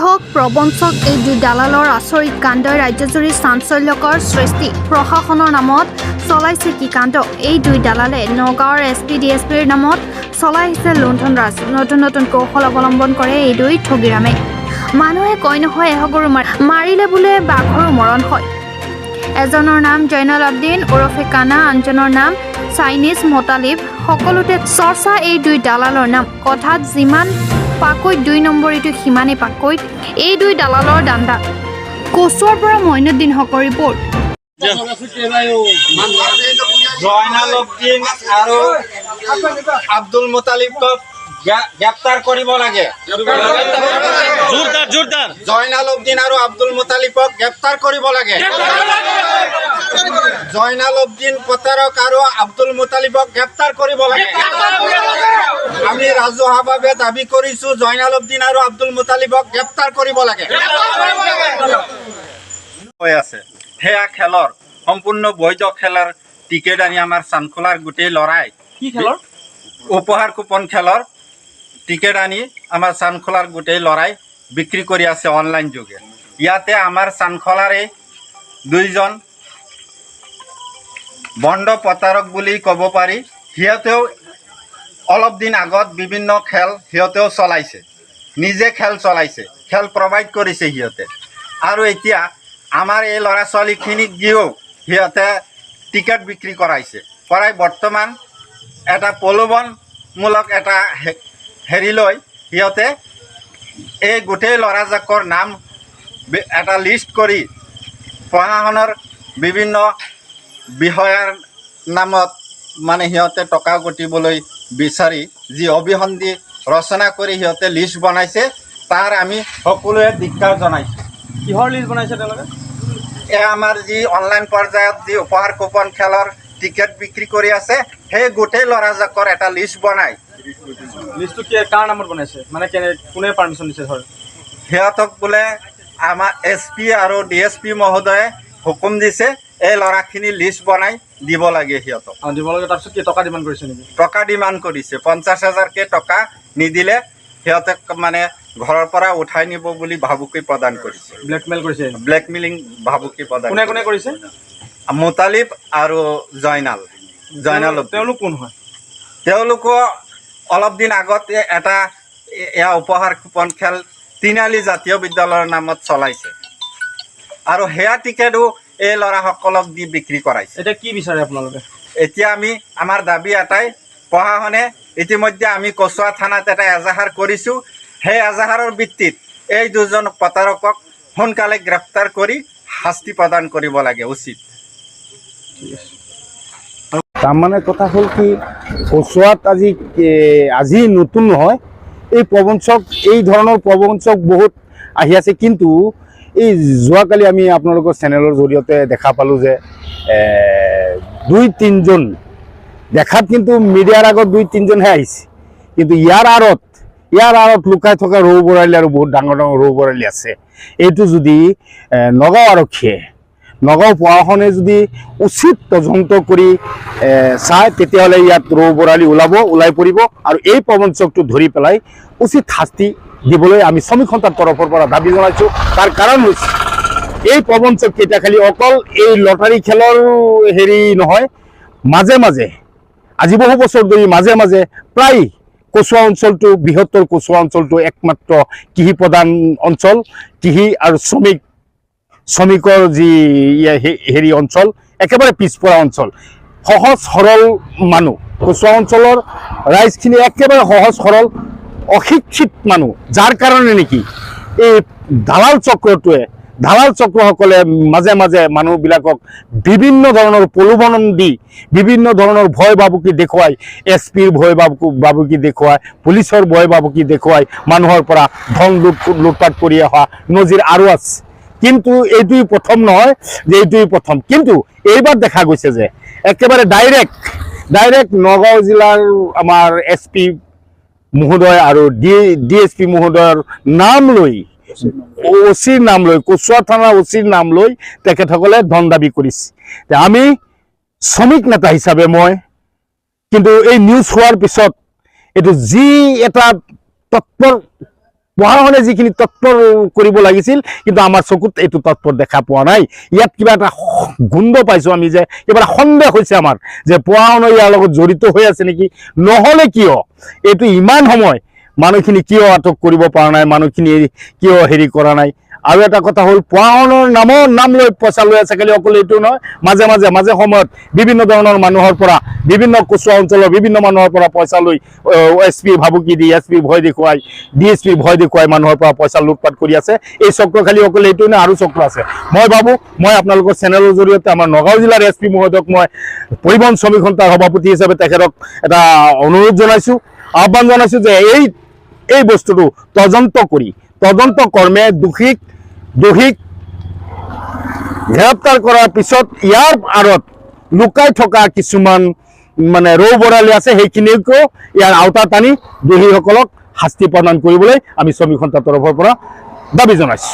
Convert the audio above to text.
কথক প্ৰবঞ্চক এই দুই দালালৰ আচৰিত কাণ্ডই ৰাজ্যজুৰি চাঞ্চল্যকৰ সৃষ্টি। প্ৰশাসনৰ নামত চলাইছে কি কাণ্ড। এই দুই দালালে নগাঁৱৰ এছপি ডিএছপিৰ নামত চলাই আহিছে লুণ্ঠন ৰাজ। নতুন নতুন কৌশল অৱলম্বন কৰে এই দুই ঠগীৰামে। মানুহে কয় নহয় এশগৰু মাৰিলে বোলে বাঘৰো মৰণ হয়। এজনৰ নাম জৈনাল আব্দিন ওৰফে কানা, আনজনৰ নাম চাইনিজ মোতালিব। সকলোতে চৰ্চা এই দুই দালালৰ নাম। কথাত যিমান পাকৈত ২ নম্বৰীটো সিমানেই পাকৈত এই দুই দালালৰ দাণ্ডা। কচুৱাৰ পৰা মইনুদ্দিন হকৰ ৰিপৰ্ট। জয়নাল আব্দিন আৰু আব্দুল মুতালিবক গ্ৰেপ্তাৰ কৰিব লাগে। জয়নাল আব্দিন আৰু আব্দুল মুতালিবক গ্ৰেপ্তাৰ কৰিব লাগে। জয়নাল আব্দিন প্ৰতাৰক আৰু আব্দুল মুতালিবক গ্ৰেপ্তাৰ কৰিব লাগে। আমি ৰাজহুৱাভাৱে দাবী কৰিছো জয়নাল আব্দিন আৰু আব্দুল মুতালিবক গ্ৰেপ্তাৰ কৰিব লাগে। আছে সেয়া খেলৰ সম্পূৰ্ণ বৈধ খেলৰ টিকেট আনি আমাৰ চানখোলাৰ গোটেই ল'ৰাই কি খেলৰ উপহাৰ কুপন খেলৰ টিকেট আনি আমাৰ চানখোলাৰ গোটেই ল'ৰাই বিক্ৰী কৰি আছে অনলাইন যোগে। ইয়াতে আমাৰ চানখোলাৰে দুইজন বন্ধ প্ৰতাৰক বুলি ক'ব পাৰি। সিহঁতেও অলপ দিন আগত বিভিন্ন খেল সিহঁতেও চলাইছে, নিজে খেল চলাইছে, খেল প্ৰভাইড কৰিছে সিহঁতে। আৰু এতিয়া আমাৰ এই ল'ৰা ছোৱালীখিনিক দিও সিহঁতে টিকেট বিক্ৰী কৰাইছে। কৰাই বৰ্তমান এটা প্ৰলোভনমূলক এটা হেৰিলৈ সিহঁতে এই গোটেই ল'ৰাজাকৰ নাম এটা লিষ্ট কৰি প্ৰশাসনৰ বিভিন্ন বিষয়াৰ নামত মানে সিহঁতে টকা গতিবলৈ বিচাৰি যি অভিসন্ধি ৰচনা কৰি সিহঁতে লিষ্ট বনাইছে, তাৰ আমি সকলোৱে ধিক্কাৰ জনাইছোঁ। কিহৰ লিষ্ট বনাইছে তেওঁলোকে? আমাৰ যি অনলাইন পৰ্যায়ত যি উপহাৰ কুপন খেলৰ টিকেট বিক্ৰী কৰি আছে, সেই গোটেই ল'ৰাজাকৰ এটা লিষ্ট বনাই লিষ্টটো কাৰ নামত বনাইছে, মানে কোনে পাৰ্মিশ্যন দিছে? ধৰ সিহঁতক বোলে আমাৰ এছপি আৰু ডিএছপি মহোদয়ে হুকুম দিছে এই ল'ৰাখিনি লিষ্ট বনাই দিব লাগে সিহঁতক। দিব লাগে। তাৰপিছত কি টকা ডিমাণ্ড কৰিছে নেকি? টকা ডিমাণ্ড কৰিছে ৫০,০০০কে টকা নিদিলে সিহঁতক মানে ঘৰৰ পৰা উঠাই নিব বুলি ভাবুকি প্ৰদান কৰিছে। ব্লেকমেইল কৰিছে? ব্লেকমেইলিং ভাবুকি প্ৰদান। কোনে কোনে কৰিছে? মুতালিব আৰু জয়নাল। তেওঁলোক কোন হয়? তেওঁলোকো অলপ দিন আগতে এটা এয়া উপহাৰ কুপন খেল তিনিআলি জাতীয় বিদ্যালয়ৰ নামত চলাইছে আৰু সেয়া টিকেটো এই ল'ৰাসকলক দি বিক্ৰী কৰাইছে। এতিয়া কি বিচাৰে আপোনালোকে? এতিয়া আমাৰ দাবী এটাই, প্ৰশাসনে ইতিমধ্যে আমি কচুৱা থানাত এটা এজাহাৰ কৰিছোঁ। সেই এজাহাৰৰ ভিত্তিত এই দুজন প্ৰতাৰকক সোনকালে গ্ৰেপ্তাৰ কৰি শাস্তি প্ৰদান কৰিব লাগে উচিত। তাৰমানে কথা হ'ল কি, কচুৱাত আজি নতুন নহয়, এই প্ৰবঞ্চক, এই ধৰণৰ প্ৰবঞ্চক বহুত আহি আছে। কিন্তু এই যোৱাকালি আমি আপোনালোকৰ চেনেলৰ জৰিয়তে দেখা পালোঁ যে ২-৩জন দেখাত কিন্তু মিডিয়াৰ আগত ২-৩জনহে আহিছে, কিন্তু ইয়াৰ আঁৰত লুকাই থকা ৰৌ বৰালি আৰু বহুত ডাঙৰ ডাঙৰ ৰৌ বৰালি আছে। এইটো যদি নগাঁও আৰক্ষীয়ে, নগাঁও প্ৰশাসনে যদি উচিত তদন্ত কৰি চায়, তেতিয়াহ'লে ইয়াত ৰৌ বৰালি ওলাই পৰিব আৰু এই প্ৰবঞ্চকটো ধৰি পেলাই উচিত শাস্তি দিবলৈ আমি শ্ৰমিক সন্থাৰ তৰফৰ পৰা দাবী জনাইছোঁ। তাৰ কাৰণ হৈছে এই প্ৰবঞ্চককেইটা খালি অকল এই লটাৰী খেলৰ হেৰি নহয়, মাজে মাজে আজি বহু বছৰ ধৰি মাজে মাজে প্ৰায় কচুৱা অঞ্চলটো, বৃহত্তৰ কচুৱা অঞ্চলটো একমাত্ৰ কৃষি প্ৰধান অঞ্চল। কৃষি আৰু শ্ৰমিকৰ যি হেৰি অঞ্চল, একেবাৰে পিছপৰা অঞ্চল, সহজ সৰল মানুহ। কচুৱা অঞ্চলৰ ৰাইজখিনি একেবাৰে সহজ সৰল অশিক্ষিত মানুহ, যাৰ কাৰণে নেকি এই দালাল চক্ৰসকলে মাজে মাজে মানুহবিলাকক বিভিন্ন ধৰণৰ প্ৰলোভন দি, বিভিন্ন ধৰণৰ ভয় ভাবুকি দেখুৱাই, এছপিৰ ভয় ভাবুকি দেখুৱাই, পুলিচৰ ভয় ভাবুকি দেখুৱাই মানুহৰ পৰা ধন লুটপাট কৰি অহা নজিৰ আৰু আছে। কিন্তু এইটোৱেই প্ৰথম নহয় যে এইটোৱেই প্ৰথম, কিন্তু এইবাৰ দেখা গৈছে যে একেবাৰে ডাইৰেক্ট নগাঁও জিলাৰ আমাৰ এছপি মহোদয় আৰু ডিএছপি মহোদয়ৰ নাম লৈ, অচিৰ নাম লৈ, কচুৱা থানা অচিৰ নাম লৈ তেখেতসকলে ধন দাবী কৰিছে। আমি শ্ৰমিক নেতা হিচাপে মই কিন্তু এই নিউজ হোৱাৰ পিছত এইটো যি এটা তৎপৰ প্ৰশাসনে যিখিনি তৎপৰ কৰিব লাগিছিল কিন্তু আমাৰ চকুত এইটো তৎপৰ দেখা পোৱা নাই। ইয়াত কিবা এটা গোন্ধ পাইছোঁ আমি যে কিবা এটা সন্দেহ হৈছে আমাৰ যে প্ৰশাসনে ইয়াৰ লগত জড়িত হৈ আছে নেকি। নহ'লে কিয় এইটো ইমান সময় মানুহখিনি কিয় আটক কৰিব পৰা নাই, মানুহখিনি কিয় হেৰি কৰা নাই। আৰু এটা কথা হ'ল প্ৰশাসনৰ নাম লৈ পইচা লৈ আছে, খালি অকল এইটো নহয়, মাজে সময়ত বিভিন্ন ধৰণৰ মানুহৰ পৰা, বিভিন্ন কচুৱা অঞ্চলৰ বিভিন্ন মানুহৰ পৰা পইচা লৈ SP ভাবুকি দি SP ভয় দেখুৱাই DSP ভয় দেখুৱাই মানুহৰ পৰা পইচা লুটপাট কৰি আছে। এই চক্ৰ খালি অকল এইটো নহয়, আৰু চক্ৰ আছে। মই ভাবোঁ মই আপোনালোকৰ চেনেলৰ জৰিয়তে আমাৰ নগাঁও জিলাৰ SP মহোদয়ক মই পৰিবহণ শ্ৰমিক সন্থাৰ সভাপতি হিচাপে তেখেতক এটা অনুৰোধ জনাইছোঁ, আহ্বান জনাইছোঁ যে এই বস্তুটো তদন্ত কৰ্মে দোষীক গ্ৰেপ্তাৰ কৰাৰ পিছত ইয়াৰ আঁৰত লুকাই থকা কিছুমান মানে ৰৌ বৰালি আছে, সেইখিনিকো ইয়াৰ আওতাত আনি দোষীসকলক শাস্তি প্ৰদান কৰিবলৈ আমি শ্ৰমিক সন্থাৰ তৰফৰ পৰা দাবী জনাইছোঁ।